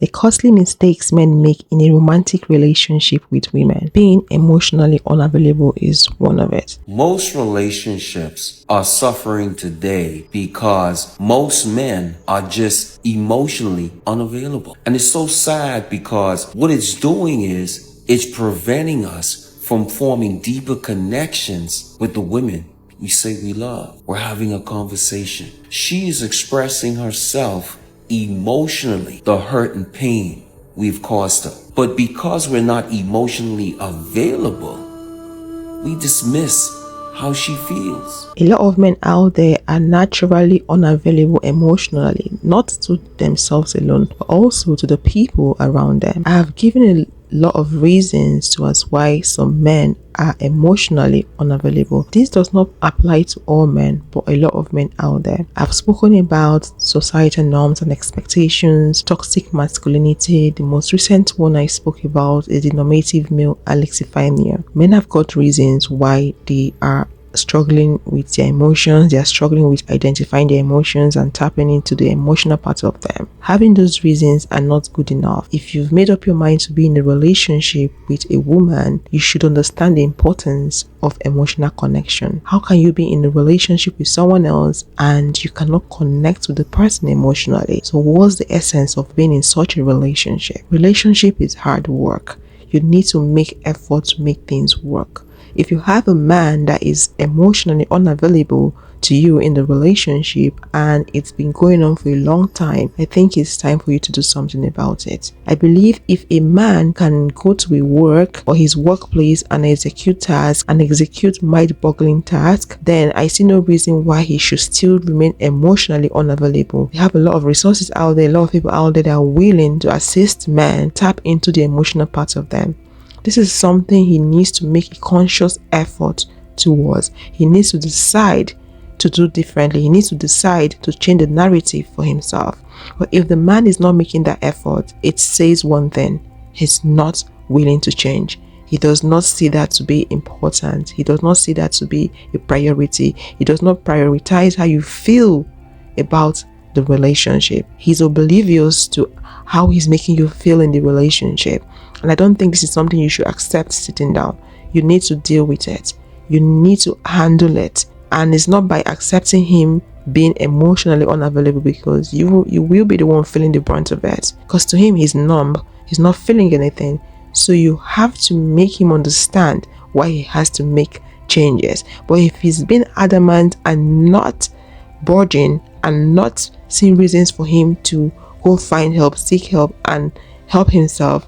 The costly mistakes men make in a romantic relationship with women. Being emotionally unavailable is one of it. Most relationships are suffering today because most men are just emotionally unavailable. And it's so sad because what it's doing is it's preventing us from forming deeper connections with the women we say we love. We're having a conversation. She is expressing herself emotionally, the hurt and pain we've caused her. But because we're not emotionally available, we dismiss how she feels. A lot of men out there are naturally unavailable emotionally, not to themselves alone, but also to the people around them. I have given a lot of reasons to us why some men are emotionally unavailable. This does not apply to all men, but a lot of men out there. I've spoken about societal norms and expectations, toxic masculinity. The most recent one I spoke about is the normative male alexithymia. Men have got reasons why they are struggling with their emotions. They are struggling with identifying their emotions and tapping into the emotional part of them. Having those reasons are not good enough. If you've made up your mind to be in a relationship with a woman, you should understand the importance of emotional connection. How can you be in a relationship with someone else and you cannot connect with the person emotionally? So what's the essence of being in such a relationship? Relationship is hard work. You need to make effort to make things work. If you have a man that is emotionally unavailable to you in the relationship and it's been going on for a long time, I think it's time for you to do something about it. I believe if a man can go to a work or his workplace and execute tasks and execute mind-boggling tasks, then I see no reason why he should still remain emotionally unavailable. We have a lot of resources out there, a lot of people out there that are willing to assist men tap into the emotional part of them. This is something he needs to make a conscious effort towards. He needs to decide to do differently. He needs to decide to change the narrative for himself. But if the man is not making that effort, it says one thing: he's not willing to change. He does not see that to be important. He does not see that to be a priority. He does not prioritize how you feel about the relationship. He's oblivious to how he's making you feel in the relationship. And I don't think this is something you should accept sitting down. You need to deal with it. You need to handle it. And it's not by accepting him being emotionally unavailable, because you will be the one feeling the brunt of it. Because to him, he's numb. He's not feeling anything. So you have to make him understand why he has to make changes. But if he's been adamant and not budging and not seeing reasons for him to go find help, seek help, and help himself,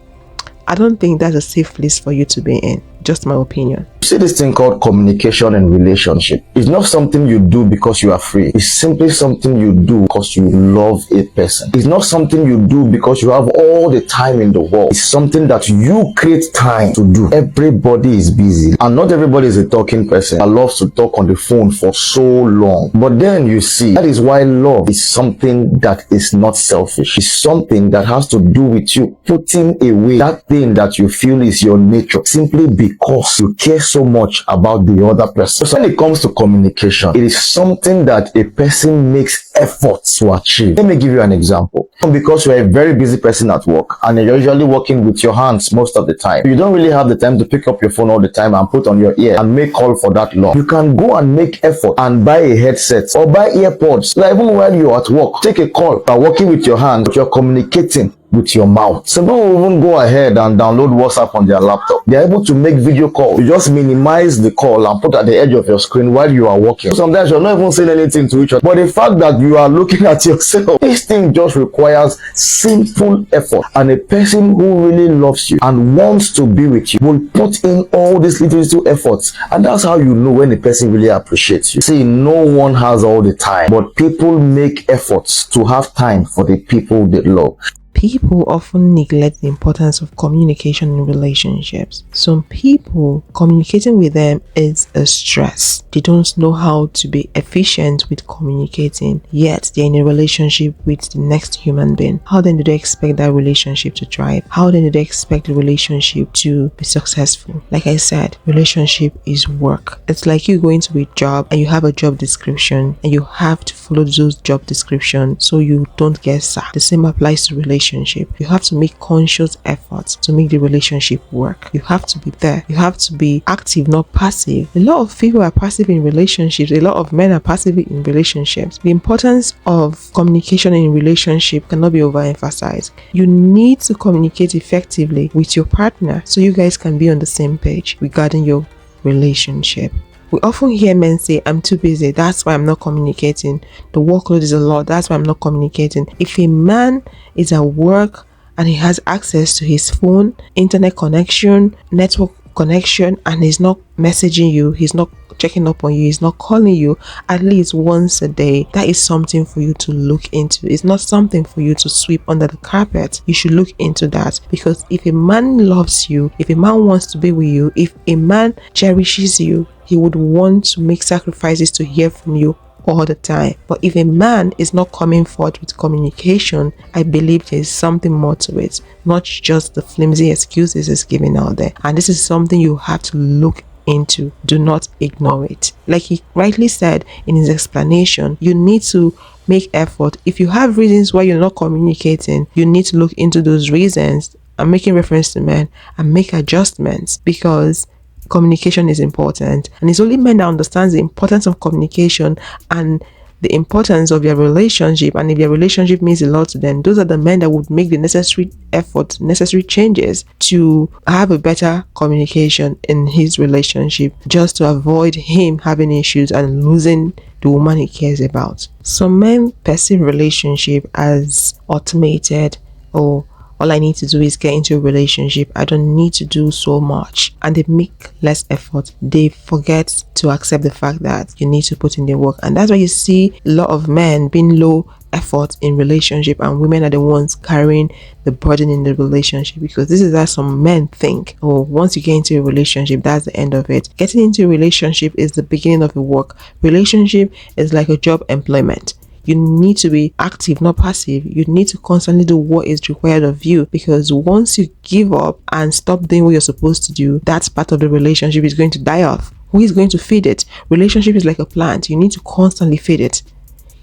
I don't think that's a safe place for you to be in. Just my opinion. See, this thing called communication and relationship. It's not something you do because you are free. It's simply something you do because you love a person. It's not something you do because you have all the time in the world. It's something that you create time to do. Everybody is busy, and not everybody is a talking person that loves to talk on the phone for so long. But then you see, that is why love is something that is not selfish. It's something that has to do with you putting away that thing that you feel is your nature, simply because you care so much about the other person. So when it comes to communication, it is something that a person makes efforts to achieve. Let me give you an example. Because you're a very busy person at work and you're usually working with your hands most of the time, you don't really have the time to pick up your phone all the time and put on your ear and make call for that long. You can go and make effort and buy a headset or buy earpods. Like even while you're at work, take a call by working with your hands, but you're communicating with your mouth. Some people will even go ahead and download WhatsApp on their laptop. They're able to make video calls. You just minimize the call and put at the edge of your screen while you are working. Sometimes you're not even saying anything to each other, but the fact that you are looking at yourself, this thing just requires simple effort. And a person who really loves you and wants to be with you will put in all these little efforts. And that's how you know when a person really appreciates you. See, no one has all the time, but people make efforts to have time for the people they love. People often neglect the importance of communication in relationships. Some people, communicating with them is a stress. They don't know how to be efficient with communicating, yet they're in a relationship with the next human being. How then do they expect that relationship to thrive? How then do they expect the relationship to be successful? Like I said, relationship is work. It's like you going to a job and you have a job description and you have to follow those job descriptions so you don't get sacked. The same applies to relationships. relationship. You have to make conscious efforts to make the relationship work. You have to be there. You have to be active, not passive. A lot of people are passive in relationships. A lot of men are passive in relationships. The importance of communication in relationship cannot be overemphasized. You need to communicate effectively with your partner so you guys can be on the same page regarding your relationship. We often hear men say, I'm too busy, that's why I'm not communicating. The workload is a lot, that's why I'm not communicating. If a man is at work and he has access to his phone, internet connection, network connection, and he's not messaging you, he's not checking up on you, he's not calling you at least once a day, that is something for you to look into. It's not something for you to sweep under the carpet. You should look into that, because if a man loves you, if a man wants to be with you, if a man cherishes you, he would want to make sacrifices to hear from you all the time. But if a man is not coming forward with communication, I believe there is something more to it, not just the flimsy excuses he's giving out there. And this is something you have to look into. Do not ignore it. Like he rightly said in his explanation, you need to make effort. If you have reasons why you're not communicating, you need to look into those reasons. I'm making reference to men, and make adjustments, because communication is important, and it's only men that understands the importance of communication and the importance of your relationship. And if your relationship means a lot to them, those are the men that would make the necessary effort, necessary changes to have a better communication in his relationship, just to avoid him having issues and losing the woman he cares about. Some men perceive relationship as automated, or all I need to do is get into a relationship, I don't need to do so much, and they make less effort. They forget to accept the fact that you need to put in the work. And that's why you see a lot of men being low effort in relationship, and women are the ones carrying the burden in the relationship, because this is how some men think. Oh, once you get into a relationship, that's the end of it. Getting into a relationship is the beginning of the work. Relationship is like a job employment. You need to be active, not passive. You need to constantly do what is required of you, because once you give up and stop doing what you're supposed to do, that part of the relationship is going to die off. Who is going to feed it? Relationship is like a plant. You need to constantly feed it.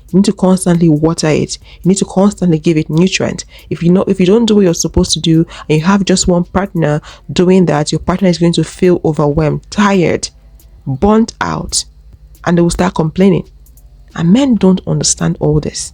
You need to constantly water it. You need to constantly give it nutrient. If you don't do what you're supposed to do, and you have just one partner doing that, your partner is going to feel overwhelmed, tired, burnt out, and they will start complaining. And men don't understand all this.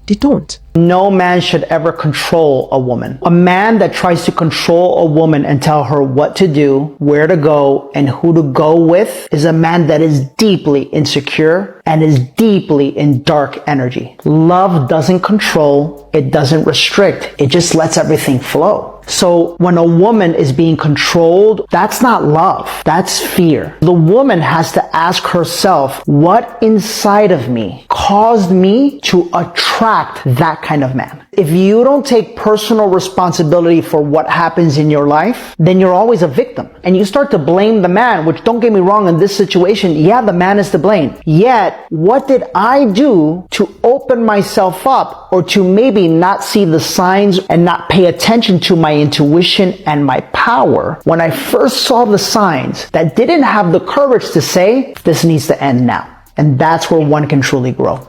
They don't. No man should ever control a woman. A man that tries to control a woman and tell her what to do, where to go, and who to go with is a man that is deeply insecure and is deeply in dark energy. Love doesn't control, it doesn't restrict, it just lets everything flow. So when a woman is being controlled, that's not love, that's fear. The woman has to ask herself, what inside of me caused me to attract that kind of man? If you don't take personal responsibility for what happens in your life, then you're always a victim. And you start to blame the man, which, don't get me wrong, in this situation, yeah, the man is to blame. Yet, what did I do to open myself up, or to maybe not see the signs and not pay attention to my intuition and my power when I first saw the signs, that didn't have the courage to say, this needs to end now? And that's where one can truly grow.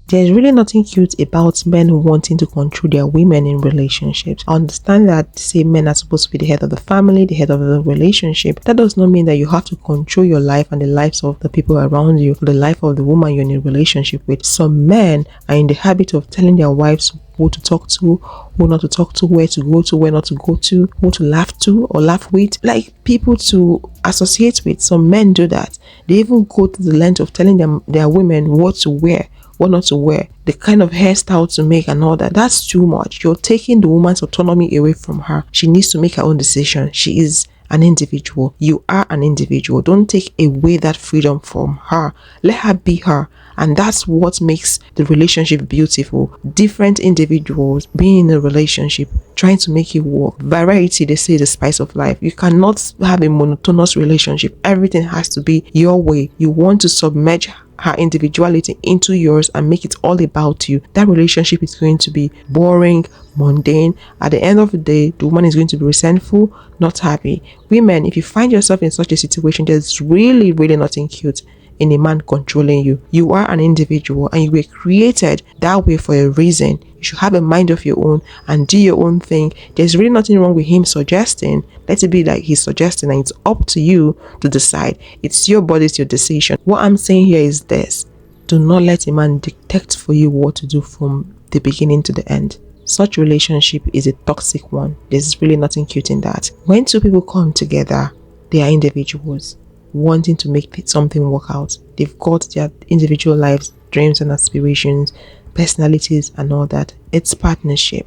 There's really nothing cute about men wanting to control their women in relationships. I understand that, say, men are supposed to be the head of the family, the head of the relationship. That does not mean that you have to control your life and the lives of the people around you, or the life of the woman you're in a relationship with. Some men are in the habit of telling their wives who to talk to, who not to talk to, where to go to, where not to go to, who to laugh to or laugh with, like people to associate with. Some men do that. They even go to the length of telling their women what to wear, what not to wear, the kind of hairstyle to make and all that. That's too much. You're taking the woman's autonomy away from her. She needs to make her own decision. She is an individual. You are an individual. Don't take away that freedom from her. Let her be her. And that's what makes the relationship beautiful. Different individuals being in a relationship, trying to make it work. Variety, they say, is the spice of life. You cannot have a monotonous relationship. Everything has to be your way. You want to submerge her individuality into yours and make it all about you. That relationship is going to be boring, mundane. At the end of the day, the woman is going to be resentful, not happy. Women, if you find yourself in such a situation, there's really nothing cute in a man controlling you. You are an individual and you were created that way for a reason. You You should have a mind of your own and do your own thing. There's really nothing wrong with him suggesting. Let it be like he's suggesting, and it's up to you to decide. It's your body, it's your decision. What I'm saying here is this: do not let a man dictate for you what to do from the beginning to the end. Such relationship is a toxic one. There's really nothing cute in that. When two people come together, they are individuals wanting to make something work out. They've got their individual lives, dreams and aspirations, personalities and all that. It's partnership.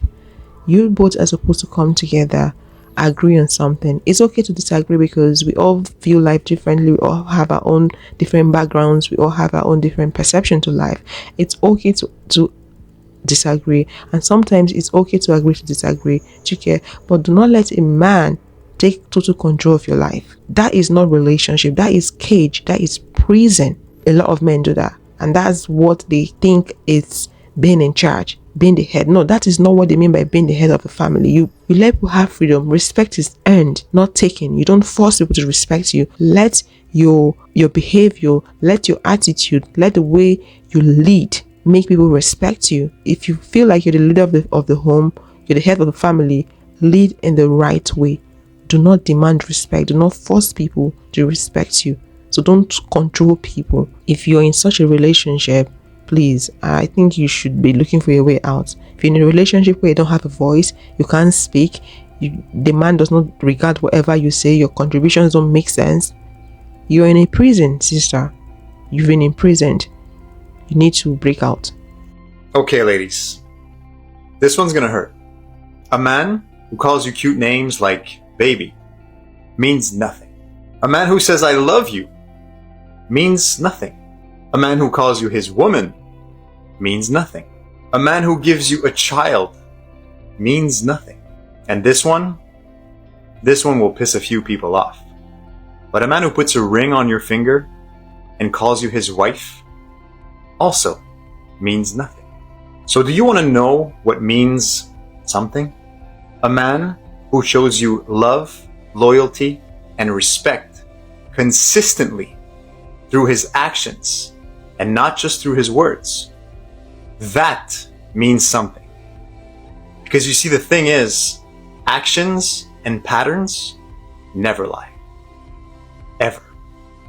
You both are supposed to come together, agree on something. It's okay to disagree because we all view life differently. We all have our own different backgrounds. We all have our own different perception to life. It's okay to disagree, and sometimes it's okay to agree to disagree. Do you care? But do not let a man take total control of your life. That is not relationship. That is cage. That is prison. A lot of men do that, and that's what they think is being in charge, being the head. No, that is not what they mean by being the head of the family. You let people have freedom. Respect is earned, not taken. You don't force people to respect you. Let your behavior, let your attitude, let the way you lead make people respect you. If you feel like you're the leader of the home, you're the head of the family, lead in the right way. Do not demand respect. Do not force people to respect you. So don't control people. If you're in such a relationship, please, I think you should be looking for your way out. If you're in a relationship where you don't have a voice, you can't speak, the man does not regard whatever you say, your contributions don't make sense, you're in a prison, sister. You've been imprisoned. You need to break out. Okay, ladies. This one's gonna hurt. A man who calls you cute names like baby means nothing. A man who says I love you means nothing. A man who calls you his woman means nothing. A man who gives you a child means nothing. And this one will piss a few people off. But a man who puts a ring on your finger and calls you his wife also means nothing. So do you want to know what means something? A man who shows you love, loyalty, and respect consistently through his actions and not just through his words. That means something. Because you see, the thing is, actions and patterns never lie. Ever.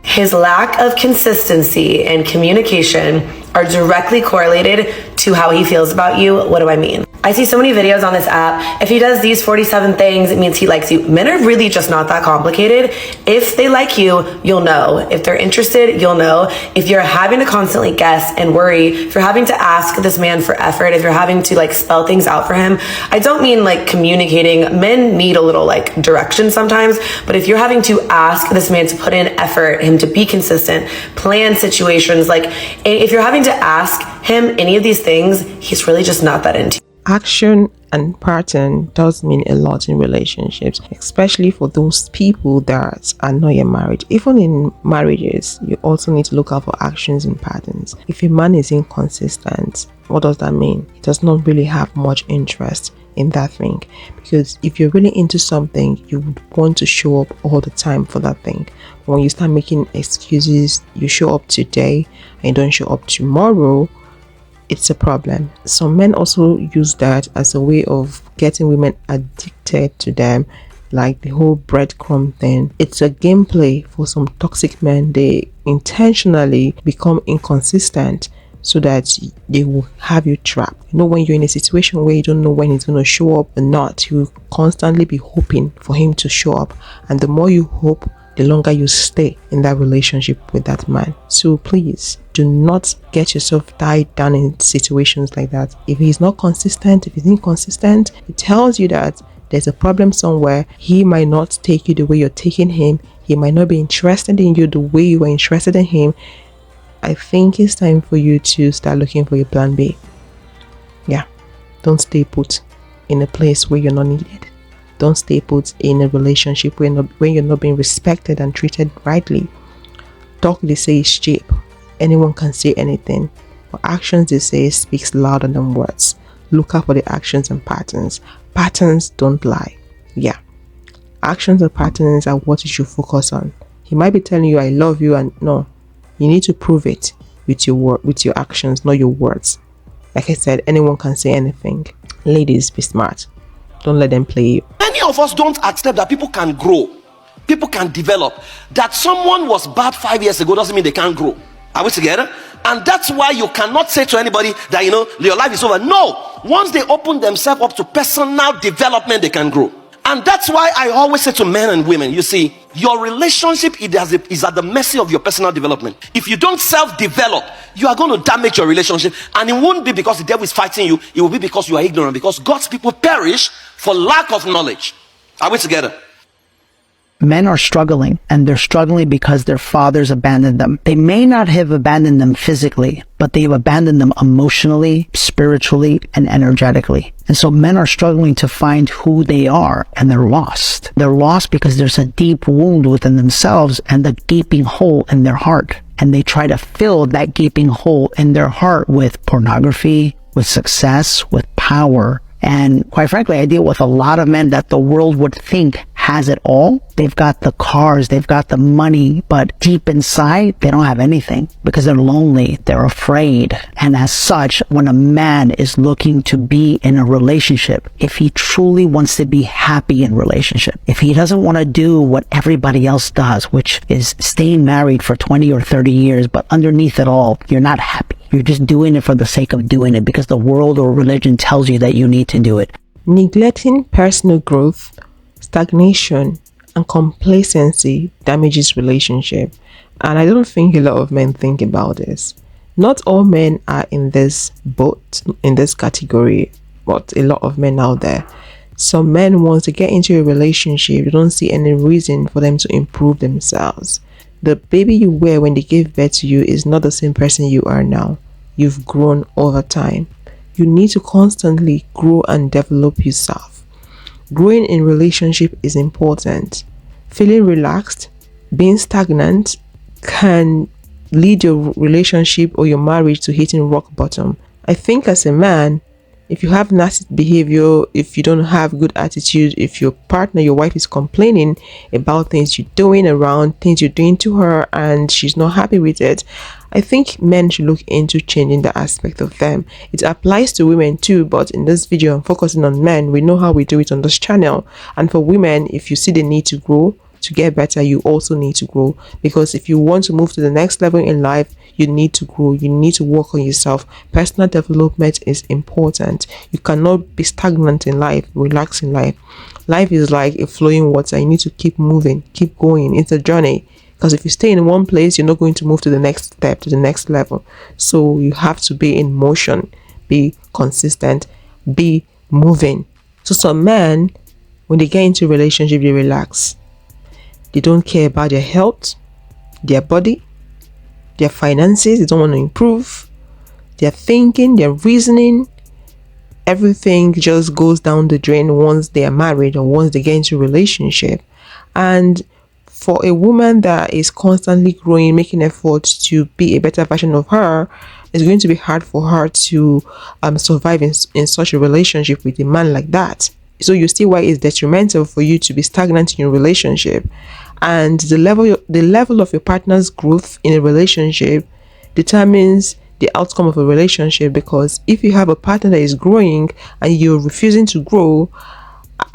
His lack of consistency and communication are directly correlated to how he feels about you. What do I mean? I see so many videos on this app. If he does these 47 things, it means he likes you. Men are really just not that complicated. If they like you, you'll know. If they're interested, you'll know. If you're having to constantly guess and worry, if you're having to ask this man for effort, if you're having to like spell things out for him, I don't mean like communicating. Men need a little like direction sometimes, but if you're having to ask this man to put in effort, him to be consistent, plan situations, like if you're having to ask him any of these things, he's really just not that into you. Action and pattern does mean a lot in relationships, especially for those people that are not yet married. Even in marriages, you also need to look out for actions and patterns. If a man is inconsistent, what does that mean? He does not really have much interest in that thing. Because if you're really into something, you would want to show up all the time for that thing. But when you start making excuses, you show up today and you don't show up tomorrow, it's a problem. Some men also use that as a way of getting women addicted to them, like the whole breadcrumb thing. It's a gameplay for some toxic men. They intentionally become inconsistent so that they will have you trapped. You know, when you're in a situation where you don't know when he's going to show up or not, you will constantly be hoping for him to show up. And the more you hope, the longer you stay in that relationship with that man. So please do not get yourself tied down in situations like that. If he's not consistent, if he's inconsistent, it tells you that there's a problem somewhere. He might not take you the way you're taking him. He might not be interested in you the way you were interested in him. I think it's time for you to start looking for your plan B. Yeah, don't stay put in a place where you're not needed. Don't stay put in a relationship where you're not being respected and treated rightly. Talk, they say, is cheap. Anyone can say anything. But actions, they say, speaks louder than words. Look out for the actions and patterns. Patterns don't lie. Yeah. Actions and patterns are what you should focus on. He might be telling you, I love you, and no. You need to prove it with your actions, not your words. Like I said, anyone can say anything. Ladies, be smart. Don't let them play you. Many of us don't accept that people can grow, people can develop. That someone was bad 5 years ago doesn't mean they can't grow. Are we together? And that's why you cannot say to anybody that, your life is over. No, once they open themselves up to personal development, they can grow. And that's why I always say to men and women, you see, your relationship is at the mercy of your personal development. If you don't self-develop, you are going to damage your relationship. And it won't be because the devil is fighting you. It will be because you are ignorant. Because God's people perish for lack of knowledge. Are we together? Men are struggling, and they're struggling because their fathers abandoned them. They may not have abandoned them physically, but they've abandoned them emotionally, spiritually, and energetically. And so men are struggling to find who they are, and they're lost. They're lost because there's a deep wound within themselves and a gaping hole in their heart. And they try to fill that gaping hole in their heart with pornography, with success, with power. And quite frankly, I deal with a lot of men that the world would think has it all. They've got the cars, they've got the money, but deep inside, they don't have anything because they're lonely, they're afraid. And as such, when a man is looking to be in a relationship, if he truly wants to be happy in relationship, if he doesn't want to do what everybody else does, which is staying married for 20 or 30 years, but underneath it all, you're not happy. You're just doing it for the sake of doing it because the world or religion tells you that you need to do it. Neglecting personal growth, stagnation, and complacency damages relationship. And I don't think a lot of men think about this. Not all men are in this boat, in this category, but a lot of men out there. Some men, once they get into a relationship, they don't see any reason for them to improve themselves. The baby you were when they gave birth to you is not the same person you are now. You've grown over time. You need to constantly grow and develop yourself. Growing in relationship is important. Feeling relaxed, being stagnant can lead your relationship or your marriage to hitting rock bottom. I think as a man, if you have nasty behavior, if you don't have good attitude, if your partner, your wife is complaining about things you're doing around, things you're doing to her, and she's not happy with it, I think men should look into changing the aspect of them. It applies to women too, but in this video, I'm focusing on men. We know how we do it on this channel. And for women, if you see the need to grow, to get better, you also need to grow, because if you want to move to the next level in life, you need to grow, you need to work on yourself. Personal development is important. You cannot be stagnant in life, relax in life. Life is like a flowing water. You need to keep moving, keep going. It's a journey, because if you stay in one place, you're not going to move to the next step, to the next level. So you have to be in motion, be consistent, be moving. So some men, when they get into a relationship, they relax. They don't care about their health, their body, their finances. They don't want to improve. Their thinking, their reasoning, everything just goes down the drain once they are married or once they get into a relationship. And for a woman that is constantly growing, making efforts to be a better version of her, it's going to be hard for her to survive in such a relationship with a man like that. So you see why it's detrimental for you to be stagnant in your relationship. And the level of your partner's growth in a relationship determines the outcome of a relationship, because if you have a partner that is growing and you're refusing to grow,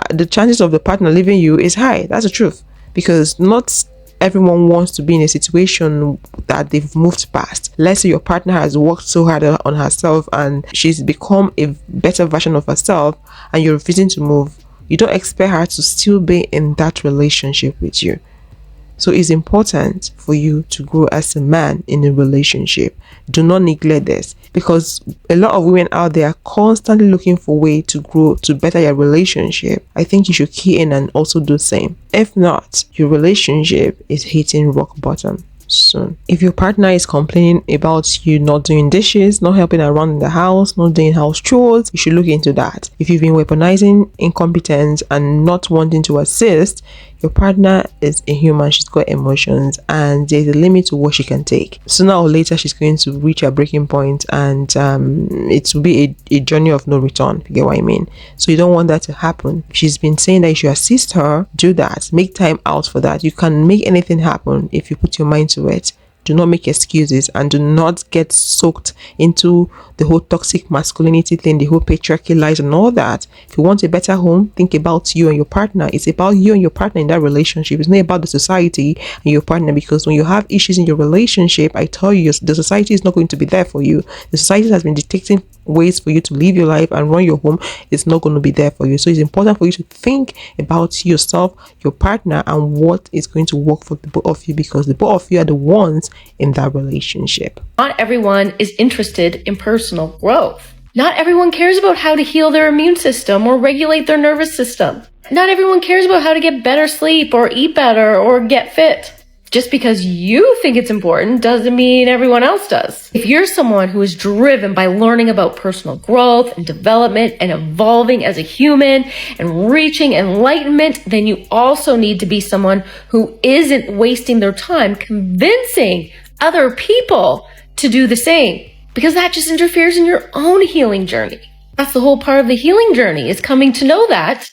the chances of the partner leaving you is high. That's the truth, because not everyone wants to be in a situation that they've moved past. Let's say your partner has worked so hard on herself and she's become a better version of herself, and you're refusing to move. You don't expect her to still be in that relationship with you. So it's important for you to grow as a man in a relationship. Do not neglect this, because a lot of women out there are constantly looking for ways to grow, to better your relationship. I think you should key in and also do the same. If not, your relationship is hitting rock bottom soon. If your partner is complaining about you not doing dishes, not helping around in the house, not doing house chores, you should look into that. If you've been weaponizing incompetence and not wanting to assist, your partner is a human. She's got emotions, and there's a limit to what she can take. Sooner or later, she's going to reach a breaking point, and it will be a journey of no return, if you get what I mean. So you don't want that to happen. She's been saying that you should assist her. Do that. Make time out for that. You can make anything happen if you put your mind to it. Do not make excuses, and do not get soaked into the whole toxic masculinity thing, the whole patriarchy lies and all that. If you want a better home, think about you and your partner. It's about you and your partner in that relationship. It's not about the society and your partner, because when you have issues in your relationship, I tell you, the society is not going to be there for you. The society has been dictating ways for you to live your life and run your home. It's not going to be there for you. So it's important for you to think about yourself, your partner, and what is going to work for the both of you, because the both of you are the ones in that relationship. Not everyone is interested in personal growth. Not everyone cares about how to heal their immune system or regulate their nervous system. Not everyone cares about how to get better sleep or eat better or get fit. Just because you think it's important doesn't mean everyone else does. If you're someone who is driven by learning about personal growth and development and evolving as a human and reaching enlightenment, then you also need to be someone who isn't wasting their time convincing other people to do the same, because that just interferes in your own healing journey. That's the whole part of the healing journey, is coming to know that